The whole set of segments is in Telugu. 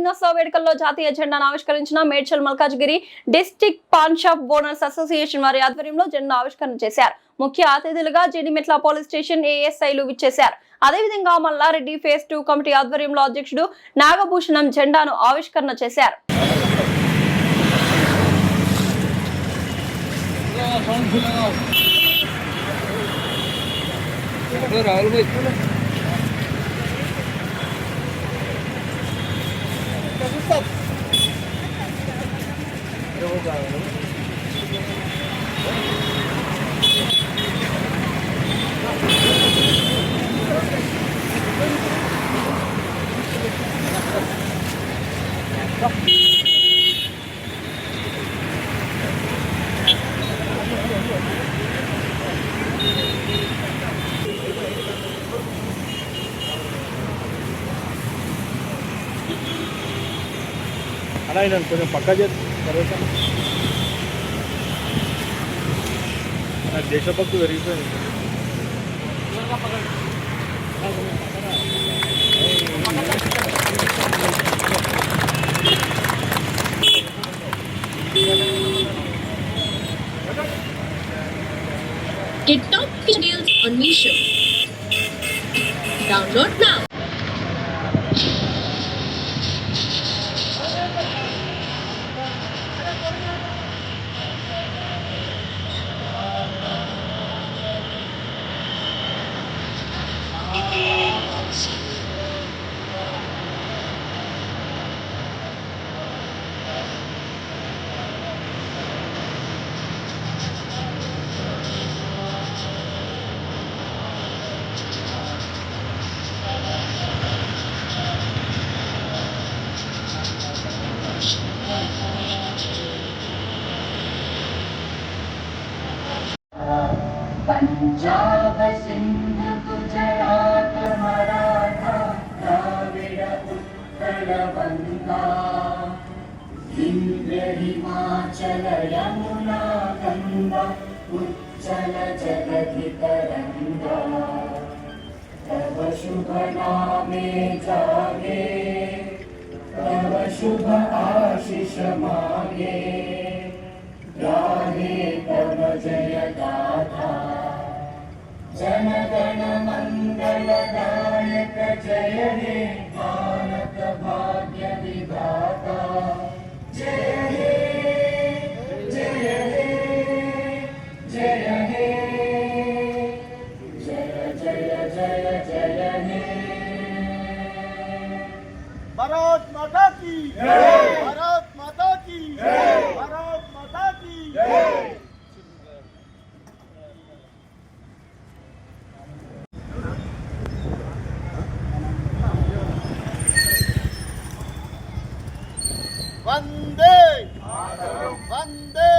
దినోత్సవ వేడుకల్లో జాతీయ జెండాను ఆవిష్కరించిన Medchal Malkajgiri district paan shop owners association వారి ఆధ్వర్యంలో జెండా ఆవిష్కరణ చేశారు. ముఖ్య అతిథులుగా జీడిమెట్ల పోలీస్ స్టేషన్ ఏఎస్ఐలు విచ్చేశారు. అదేవిధంగా మల్లారెడ్డి ఫేజ్ 2 కమిటీ ఆధ్వర్యంలో అధ్యక్షుడు నాగభూషణం జెండాను ఆవిష్కరణ చేశారు. అలా కొంచెం పక్కా చేసి దేశభక్తి పెరిగిపోయింది. Get top deals on Meesho. Download now. Punjab Sindh Gujarat Maratha Dravid Utkal बंगा विंध्य हिमाचल यमुना गंगा उच्चल जगति तरंगा तव शुभ नामे जागे तव शुभ आशीष मागे गाहे तव जय गाथा जन गण मंगल दायक जय हे भारत भाग्य विधाता जय हे जय हे जय हे जय जय जय जय हे। भारत माता की जय, भारत माता की जय, भारत माता की जय। वंदे वंदे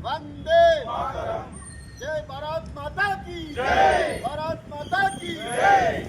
वंदे जय भारत माता की जय, भारत माता की जय।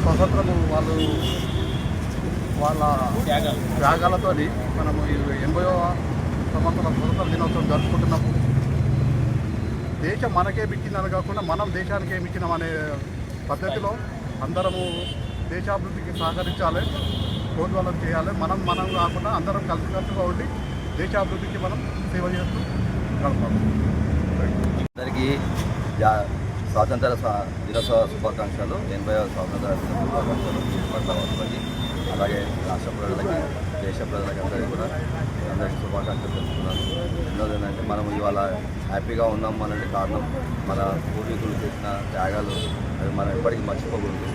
స్వతంత్రము వాళ్ళ త్యాగాలతో మనము 80వ సంవత్సరం స్వతంత్ర దినోత్సవం జరుపుకుంటున్నప్పుడు దేశం మనకే ఇచ్చిందని కాకుండా మనం దేశానికి ఏమి ఇచ్చినాం అనే పద్ధతిలో అందరము దేశాభివృద్ధికి సహకరించాలి, ప్రోద్బలం చేయాలి. మనం కాకుండా అందరం కలిసికట్టుగా ఉండి దేశాభివృద్ధికి మనం సేవ చేస్తూ గడపాలి. అందరికీ స్వాతంత్ర దినోత్సవ శుభాకాంక్షలు. 80వ స్వాతంత్ర దినోత్సవ శుభాకాంక్షలు. అలాగే రాష్ట్ర ప్రజలకి దేశ ప్రజలకు అందరికీ కూడా అందరికీ శుభాకాంక్షలు తెలుపుతున్నాను. రెండోది ఏంటంటే మనం ఇవాళ హ్యాపీగా ఉన్నాం అనంటే కారణం మన పూర్వీకులు చేసిన త్యాగాలు. అవి మనం ఎప్పటికీ మర్చిపోకూడదు.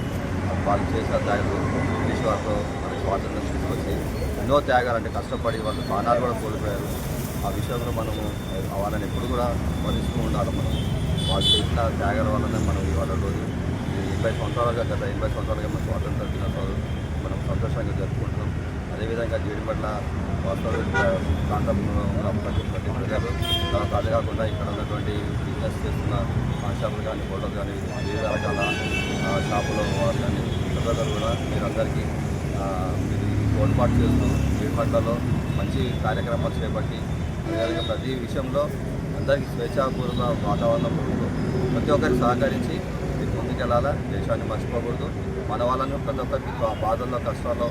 వాళ్ళు చేసిన త్యాగాలు బ్రిటిష్ వారితో మనకి స్వాతంత్రం తీసుకొచ్చి ఎన్నో త్యాగాలు అంటే కష్టపడి వాళ్ళు ప్రాణాలు కూడా కోల్పోయారు. ఆ విషయంలో మనము వాళ్ళని ఎప్పుడు కూడా స్మరిస్తూ ఉండాలి. మనం వాళ్ళు చేసిన త్యాగాల వల్లనే మనం ఇవాళ రోజు 80 సంవత్సరాలుగా గత 80 సంవత్సరాలుగా మన స్వాతంత్ర దినోత్సవాలు మనం సంతోషంగా జరుపుకుంటున్నాం. అదేవిధంగా జీడిమెట్ల వాస్తవ ప్రాంతంలో ఉన్న ప్రతి ప్రజలు తర్వాత అదే కాకుండా ఇక్కడ ఉన్నటువంటి బిజినెస్ చేస్తున్న షాపులు కానీ హోటల్ కానీ వివిధ రకాల షాపులో వాళ్ళు కానీ ప్రజలు కూడా మీరందరికీ మీరు తోడ్పాటు చేస్తూ జీడిమెట్లలో మంచి కార్యక్రమాలు చేపట్టి అదేవిధంగా ప్రతి విషయంలో అందరికీ స్వేచ్ఛాపూర్వక వాతావరణం ప్రతి ఒక్కరికి సహకరించి మీరు ముందుకెళ్ళాలా. దేశాన్ని మర్చిపోకూడదు. మన వాళ్ళను ప్రతి ఒక్కరికి బాధల్లో కష్టాల్లో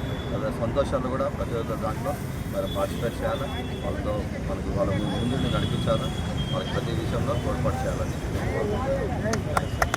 సంతోషాలు కూడా ప్రతి ఒక్క దాంట్లో మరి పార్టిసిపేట్ చేయాలి. వాళ్ళతో మనకి వాళ్ళ ముందు నడిపించాలి. వాళ్ళకి ప్రతి విషయంలో తోడ్పాటు చేయాలని